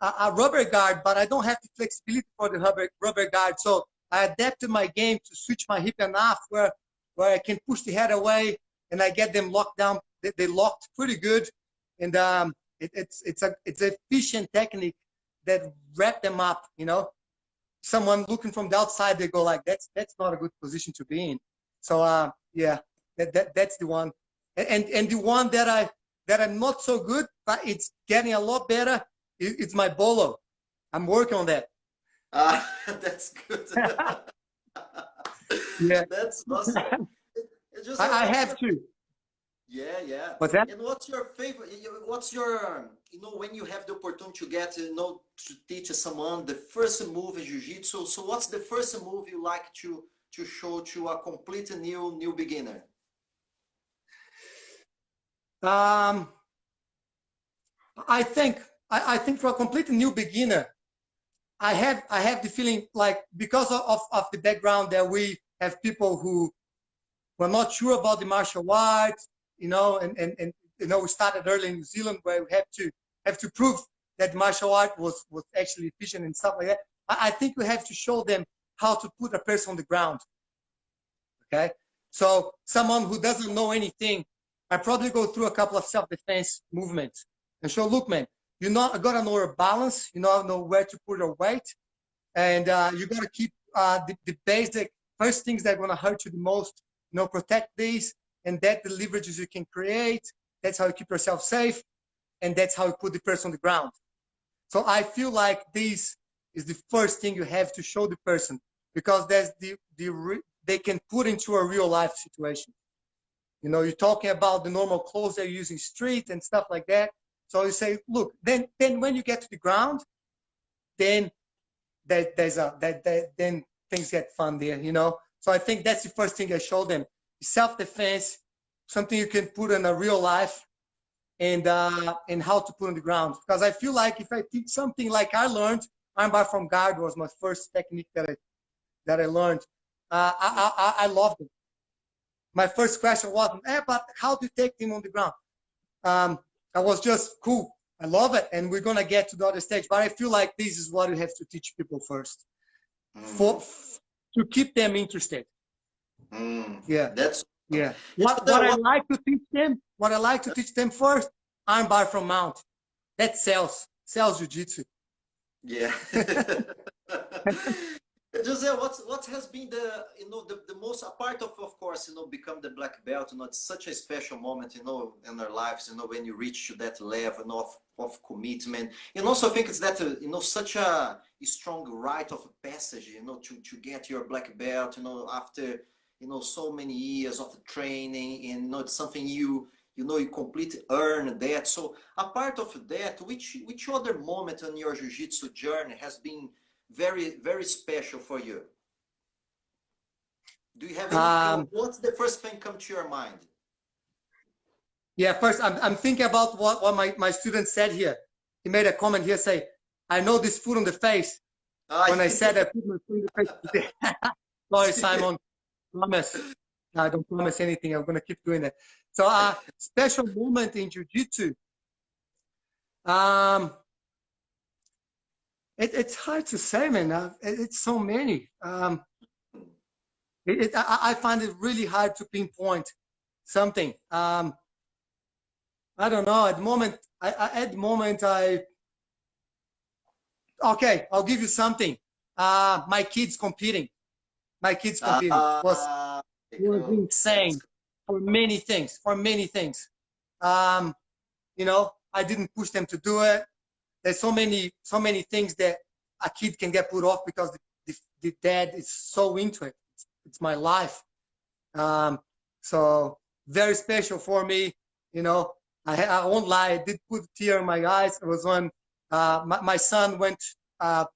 a rubber guard, but I don't have the flexibility for the rubber guard. So I adapted my game to switch my hip and off where I can push the head away and I get them locked down. They locked pretty good, and it's an efficient technique that wrap them up. You know, someone looking from the outside, they go like, that's not a good position to be in. So yeah, that's the one, and the one that I'm not so good, but it's getting a lot better. It's my bolo. I'm working on that. That's good. Yeah, That's awesome. Jose, I what's have your to. yeah, yeah. What's that? And what's your favorite? What's your when you have the opportunity to get to teach someone the first move in jiu-jitsu. So what's the first move you like to show to a complete new beginner? Um, I think I think for a completely new beginner, I have the feeling like because of the background that we have people who were not sure about the martial arts, and we started early in New Zealand where we have to prove that martial art was actually efficient and stuff like that. I think we have to show them how to put a person on the ground. Okay, so someone who doesn't know anything, I probably go through a couple of self-defense movements and show, look, man, you gotta know your balance, you know where to put your weight, and you gotta keep the basic first things that are gonna hurt you the most. Protect these, and that the leverages you can create. That's how you keep yourself safe, and that's how you put the person on the ground. So I feel like this is the first thing you have to show the person, because that's they can put into a real life situation. You're talking about the normal clothes they're using street and stuff like that. So you say, look, then when you get to the ground, then then things get fun there. So I think that's the first thing I show them: self-defense, something you can put in a real life, and how to put on the ground. Because I feel like if I teach something like I learned, armbar from guard was my first technique that I learned. I loved it. My first question wasn't, but how do you take them on the ground? I was just cool. I love it, and we're gonna get to the other stage. But I feel like this is what you have to teach people first, Mm, to keep them interested. Yeah, that's yeah. Jose, What I what like to teach them, first, armbar from mount. That sells jiu-jitsu. yeah. Jose, what has been the most apart of course become the black belt. It's such a special moment in our lives. When you reach to that level of commitment, and also I think it's that such a strong rite of passage. To get your black belt. After so many years of training, and it's something you completely earn that. So apart of that, which other moment on your jiu-jitsu journey has been very, very special for you? Do you have any? Um, What's the first thing come to your mind? yeah, first I'm thinking about what my student said here. He made a comment here, say, I know this foot on the face. Ah, When I said I put my foot on the face. Sorry, Simon. Promise. I don't promise anything. I'm gonna keep doing that. So special moment in jiu-jitsu. Um, it's hard to say, man. It's so many. I find it really hard to pinpoint something. I don't know. At the moment, okay, I'll give you something. My kids competing. Was cool. That's insane for many things. I didn't push them to do it. There's so many things that a kid can get put off because the dad is so into it. It's my life. So very special for me. I won't lie. I did put a tear in my eyes. It was when my son went. I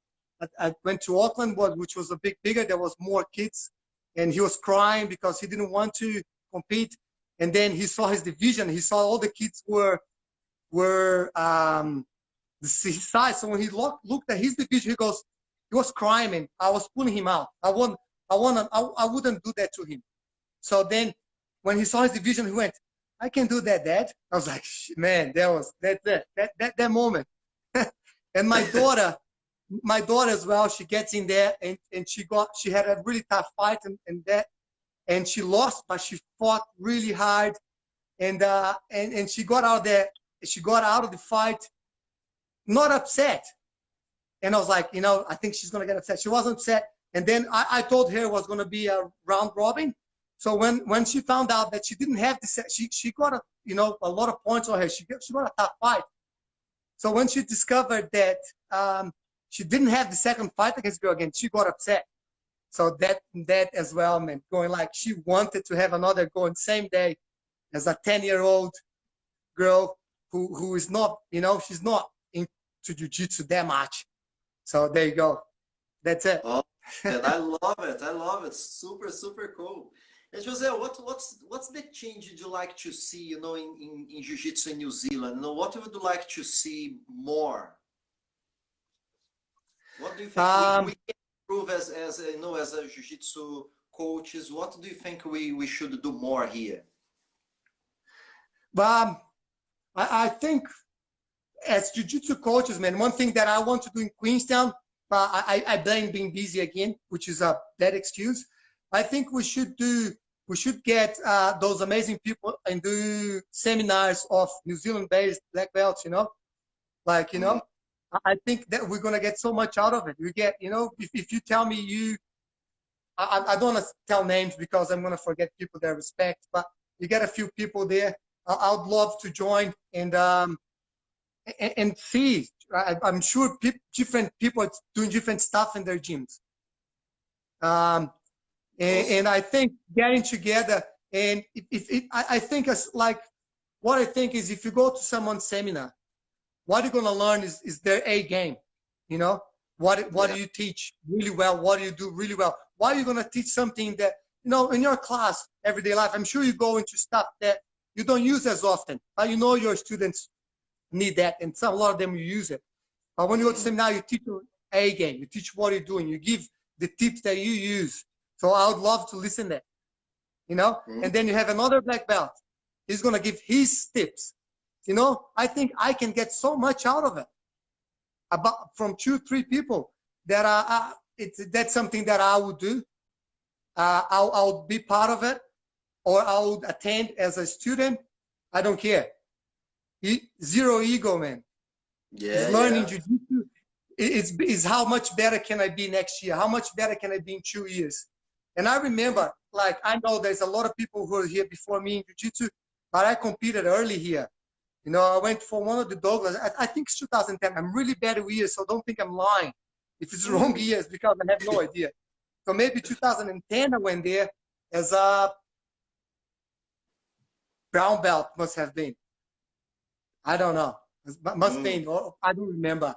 went to Auckland, which was a bit bigger. There was more kids, and he was crying because he didn't want to compete. And then he saw his division. He saw all the kids were his size. So when he looked at his division, he was crying, and I was pulling him out. I wouldn't do that to him. So then when he saw his division, he went, I can do that, Dad. I was like, man, that moment. And my daughter as well, she gets in there, and she had a really tough fight, and she lost, but she fought really hard, and she got out there. She got out of the fight not upset. And I was like, I think she's gonna get upset. She wasn't upset. And then I told her it was gonna be a round robin. So when she found out that she didn't have the she got a lot of points on her. She got a tough fight. So when she discovered that she didn't have the second fight against girl again, she got upset. So that as well, man, going like she wanted to have another go on the same day as a 10-year-old girl who is not, she's not into jiu-jitsu that much. So there you go. That's it. Oh, and I love it. I love it. Super, super cool. And Jose, what's the change you'd like to see, in jiu-jitsu in New Zealand? What would you like to see more? What do you think we can improve as a jiu-jitsu coaches? What do you think we should do more here? I think as jiu-jitsu coaches, man, one thing that I want to do in Queenstown, I blame being busy again, which is a bad excuse. I think we should get those amazing people and do seminars of New Zealand-based black belts, I think that we're going to get so much out of it. We get, if you tell me I don't want to tell names because I'm going to forget people that I respect, but you get a few people there. I would love to join and see. I'm sure different people are doing different stuff in their gyms. And I think getting together, and I think it's like, what I think is if you go to someone's seminar, what you're going to learn is their A game. What do you teach really well? What do you do really well? Why are you going to teach something that, in your class, everyday life, I'm sure you go into stuff that you don't use as often. Your students need that, and a lot of them you use it. But when you go to seminar, you teach your A game. You teach what you're doing. You give the tips that you use. So I would love to listen to that, And then you have another black belt. He's going to give his tips. I think I can get so much out of it from 2-3 people that that's something that I would do. I'll be part of it, or I would attend as a student. I don't care. Zero ego, man. Yeah, learning jiu-jitsu is how much better can I be next year? How much better can I be in 2 years? And I remember, I know there's a lot of people who are here before me in jiu-jitsu, but I competed early here. I went for one of the Douglas. I think it's 2010. I'm really bad with years, so don't think I'm lying. If it's wrong year, it's because I have no idea. So maybe 2010 I went there as a brown belt, must have been. I don't know. Must be, I don't remember.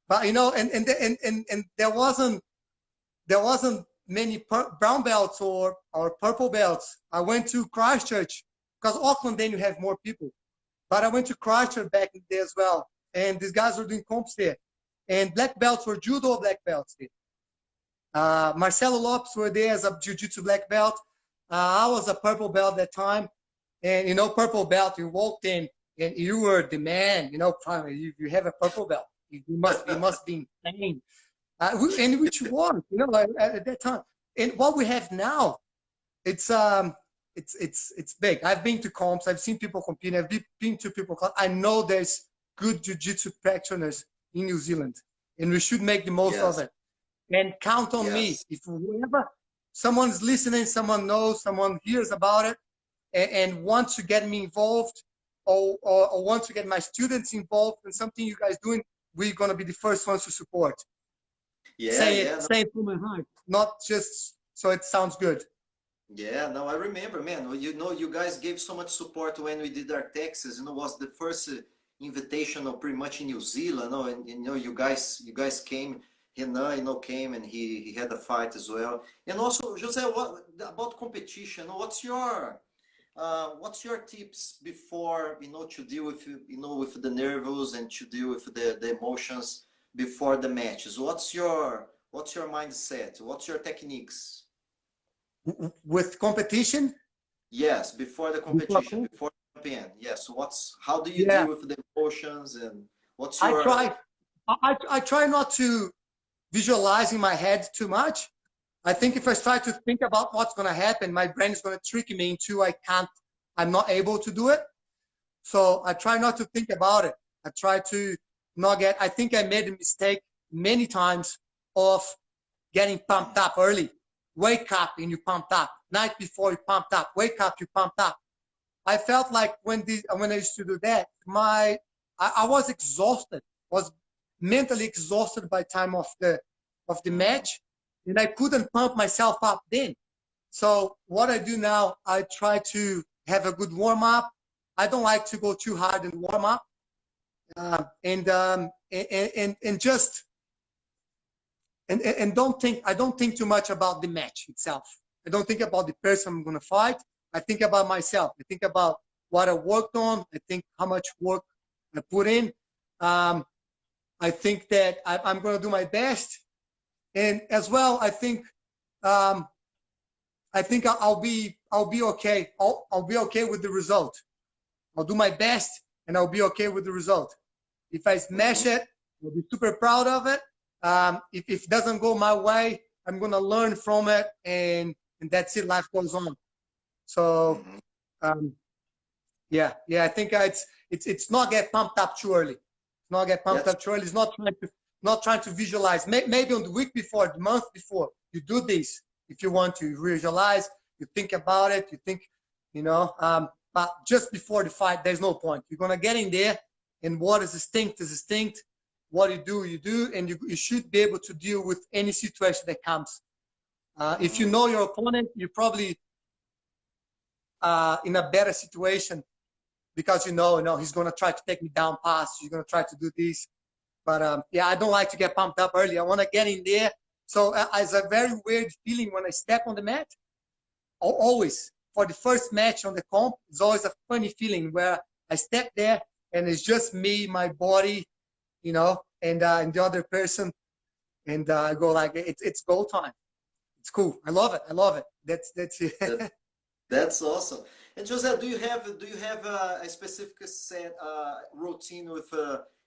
But and there wasn't many brown belts or purple belts. I went to Christchurch because Auckland, then you have more people. But I went to Christchurch back in the day as well, and these guys were doing comps there. And black belts were judo black belts there. Marcelo Lopes were there as a jiu-jitsu black belt. I was a purple belt at that time, and purple belt. You walked in and you were the man. Finally, you have a purple belt. You must be insane. And which was, at that time. And what we have now, it's big. I've been to comps. I've seen people compete. I've been to people. I know there's good jiu-jitsu practitioners in New Zealand, and we should make the most of it. And count on me. If whoever, someone's listening, someone knows, someone hears about it, and wants to get me involved, or wants to get my students involved in something you guys doing, we're gonna be the first ones to support. Say it from my heart, not just so it sounds good. Yeah, no, I remember, man. You guys gave so much support when we did our Texas. Was the first invitational pretty much in New Zealand. And you guys came. Renan, came and he had a fight as well. And also, Jose, what about competition? What's your what's your tips before, to deal with, with the nerves and to deal with the emotions before the matches? What's your mindset? What's your techniques? With competition? Yes, before the competition, before the campaign. Yes. How do you Yeah, deal with the emotions, and what's I your? try. I try not to visualize in my head too much. I think if I try to think about what's going to happen, my brain is going to trick me into I'm not able to do it. So I try not to think about it. I try to not get, I think I made a mistake many times of getting pumped up early. Wake up and you pumped up. Night before you pumped up. Wake up, you pumped up. I felt like when I used to do that, I was exhausted, was mentally exhausted by time of the match, and I couldn't pump myself up then. So what I do now, I try to have a good warm up. I don't like to go too hard in warm up, and just and don't think. I don't think too much about the match itself. I don't think about the person I'm going to fight. I think about myself. I think about what I worked on. I think how much work I put in. I think that I'm going to do my best, and as well, um, I think I'll be okay. I'll be okay with the result. I'll do my best, and I'll be okay with the result. If I smash it, I'll be super proud of it. If it doesn't go my way, I'm gonna learn from it, and that's it. Life goes on. So um, yeah, I think it's not get pumped up too early. It's not get pumped That's up too early. It's not trying to visualize. Maybe on the week before, the month before, you do this if you want to visualize. You think about it. You think, but just before the fight, there's no point. You're gonna get in there, and what is instinct is instinct. What you do, and you should be able to deal with any situation that comes. If you know your opponent, you're probably in a better situation because he's going to try to take me down past. He's going to try to do this. But yeah, I don't like to get pumped up early. I want to get in there. So it's a very weird feeling when I step on the mat. Always, for the first match on the comp, it's always a funny feeling where I step there and it's just me, my body, and the other person. And I go like, it's go time. It's cool. I love it. I love it. That's it. that's awesome. And Jose, do you have a specific set routine with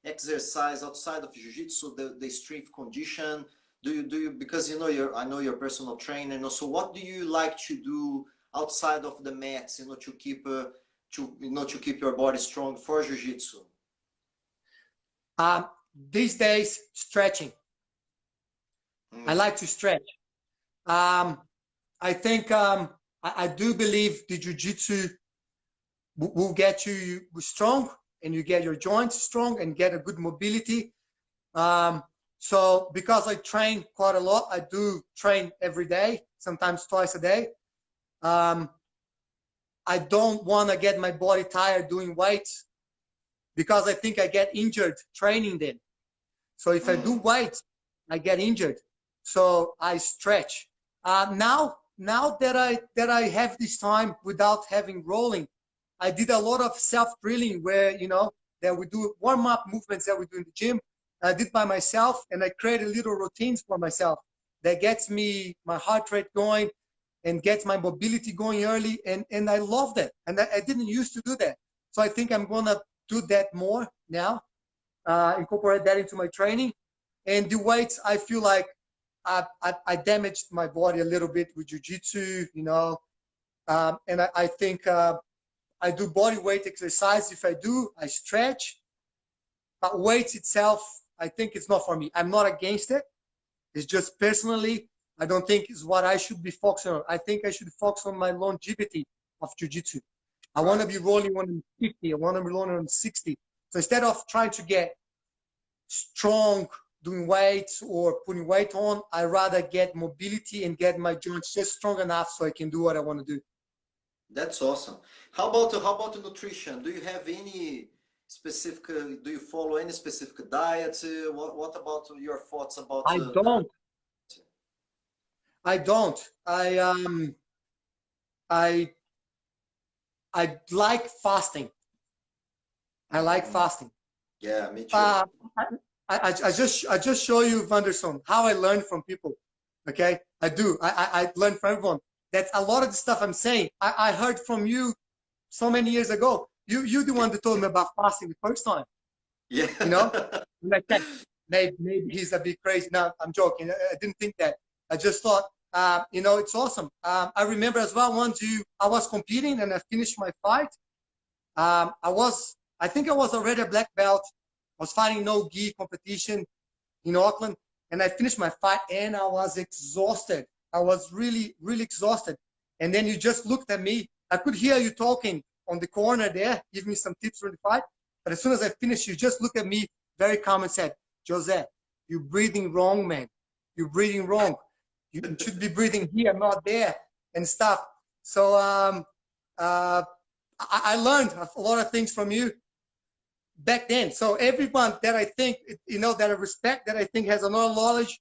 exercise outside of jiu-jitsu, the strength condition? Do you because I know you're a personal trainer, so what do you like to do outside of the mats, to keep to keep your body strong for jiu-jitsu? These days, stretching. I like to stretch. I think I do believe the jiu-jitsu will get you strong, and you get your joints strong and get a good mobility. So because I train quite a lot, I do train every day, sometimes twice a day. I don't want to get my body tired doing weights because I think I get injured training then. So if I do weights, I get injured. So I stretch. Now that I have this time without having rolling, I did a lot of self-drilling where, that we do warm-up movements that we do in the gym. I did by myself, and I created little routines for myself that gets me my heart rate going and gets my mobility going early. And I love that. And I didn't used to do that. So I think I'm going to do that more now, incorporate that into my training. And the weights, I feel like I damaged my body a little bit with jiu-jitsu, and I think I do body weight exercise. If I do, I stretch. But weights itself, I think it's not for me. I'm not against it. It's just personally, I don't think it's what I should be focusing on. I think I should focus on my longevity of jiu-jitsu. I want to be rolling on 50. I want to be rolling on 60. So instead of trying to get strong doing weights or putting weight on, I rather get mobility and get my joints just strong enough so I can do what I want to do. That's awesome. How about the nutrition? Do you have any specific? Do you follow any specific diet? What about your thoughts about? I don't. I don't. I I like fasting. I like fasting. Yeah, me too. Uh, I just show you, Vanderson, how I learn from people. Okay, I do. I learn from everyone. That's a lot of the stuff I'm saying. I heard from you so many years ago. You the one that told me about fasting the first time. Yeah. You know, like that. Maybe he's a bit crazy. No, I'm joking. I didn't think that. I just thought, you know, it's awesome. I remember as well once I was competing and I finished my fight. I think I was already a black belt. I was fighting no gi competition in Auckland, and I finished my fight and I was exhausted. I was really, really exhausted. And then you just looked at me. I could hear you talking on the corner there, give me some tips for the fight. But as soon as I finished, you just looked at me very calm and said, Jose, you're breathing wrong, man. You're breathing wrong. You should be breathing here, not there, and stuff. So I learned a lot of things from you back then. So everyone that I think, you know, that I respect, that I think has a lot of knowledge,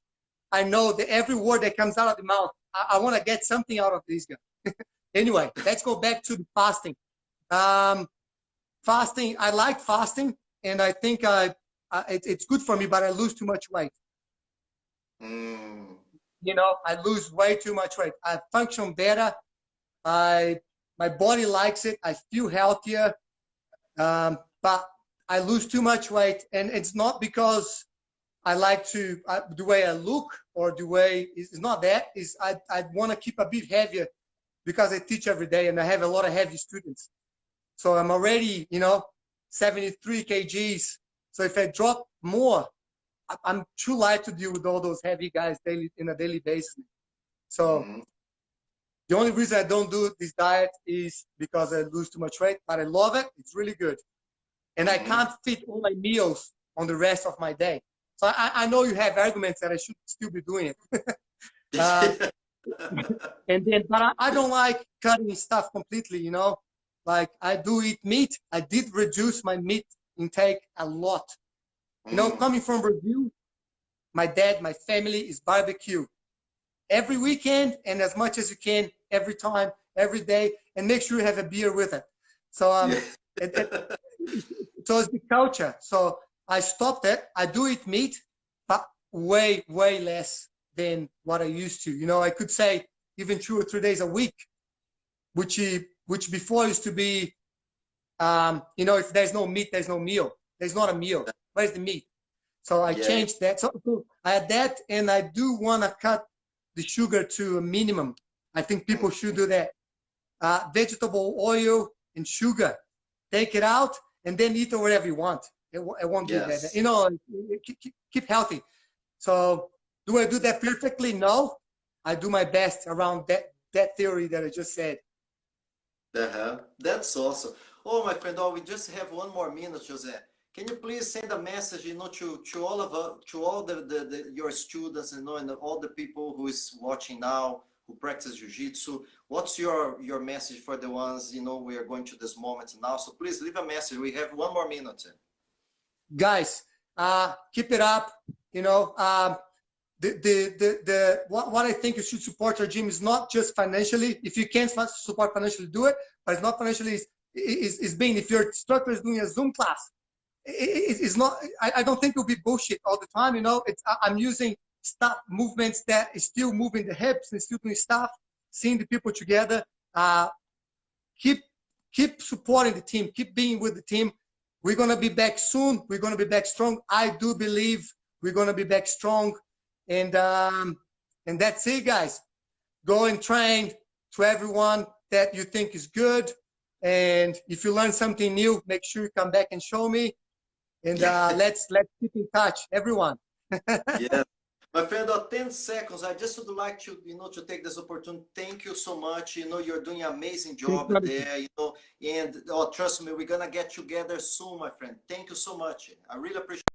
I know that every word that comes out of the mouth, I want to get something out of these guys. Anyway, let's go back to the fasting. Fasting, I like fasting, and I think it's good for me, but I lose too much weight. You know, I lose way too much weight. I function better. My body likes it. I feel healthier, but I lose too much weight, and it's not because I like to the way I look or the way it's not that. Is I want to keep a bit heavier because I teach every day and I have a lot of heavy students. So I'm already, you know, 73 kgs. So if I drop more, I'm too light to deal with all those heavy guys in a daily basis. So the only reason I don't do this diet is because I lose too much weight, but I love it. It's really good. And I can't fit all my meals on the rest of my day. So I know you have arguments that I should still be doing it. And then, but I don't like cutting stuff completely, you know. Like I do eat meat. I did reduce my meat intake a lot. You know, coming from Brazil, my dad, my family is barbecue. Every weekend and as much as you can, every time, every day, and make sure you have a beer with it. So so it's the culture. So I stopped it. I do eat meat, but way, way less than what I used to. You know, I could say even 2 or 3 days a week, which before used to be, you know, if there's no meat, there's no meal. There's not a meal. Where's the meat? So I changed that. So I had that, and I do want to cut the sugar to a minimum. I think people should do that. Vegetable oil and sugar, take it out, and then eat whatever you want. It won't be that. You know, keep healthy. So do I do that perfectly? No. I do my best around that theory that I just said. That's awesome. Oh, my friend, we just have 1 more minute, Jose. Can you please send a message, you know, to all of us, to all your students, you know, and all the people who is watching now, who practice jiu-jitsu? What's your message for the ones, you know, we are going to this moment now? So please leave a message. We have 1 more minute. Guys, keep it up. You know, what I think you should support your gym is not just financially. If you can't support financially, do it. But it's not financially. Is being, if your instructor is doing a Zoom class, it's not. I don't think it'll be bullshit all the time. You know, I'm using stuff movements that is still moving the hips and still doing stuff, seeing the people together. Keep supporting the team. Keep being with the team. We're gonna be back soon. We're gonna be back strong. I do believe we're gonna be back strong. And that's it, guys. Go and train to everyone that you think is good. And if you learn something new, make sure you come back and show me. And let's keep in touch, everyone. Yeah. My friend, 10 seconds. I just would like to, you know, to take this opportunity. Thank you so much. You know, you're doing an amazing job there, you know, and trust me, we're going to get together soon, my friend. Thank you so much. I really appreciate